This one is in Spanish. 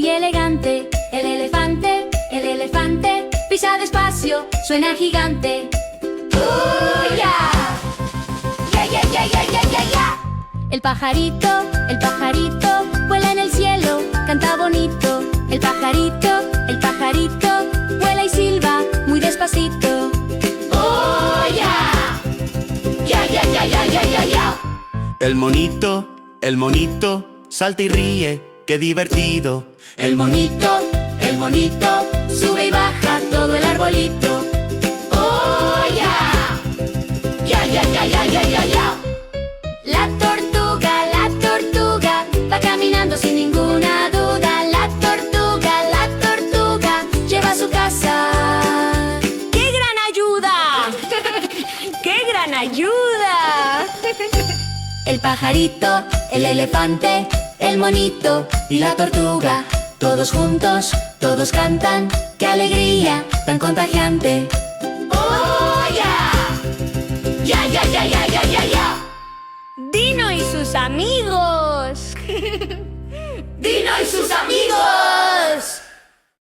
muy elegante. El elefante, pisa despacio, suena gigante. ¡Ya! ¡Ya, ya, ya, ya, ya, ya, ya! El pajarito, vuela en el cielo, canta bonito. El pajarito, vuela y silba muy despacito. ¡Oh, ya! ¡Ya, ya, ya, ya, ya, ya, ya! El monito, salta y ríe, qué divertido. El monito, sube y baja todo el arbolito. ¡Oh, ya! ¡Ya, ya, ya, ya, ya, ya, ya! La tortuga, va caminando sin ninguna duda. La tortuga, lleva a su casa. ¡Qué gran ayuda! ¡Qué gran ayuda! El pajarito, el elefante, el monito y la tortuga, todos juntos, todos cantan. ¡Qué alegría tan contagiante! ¡Oh, ya! ¡Ya, ya, ya, ya, ya, ya, ya! ¡Dino y sus amigos! ¡Dino y sus amigos!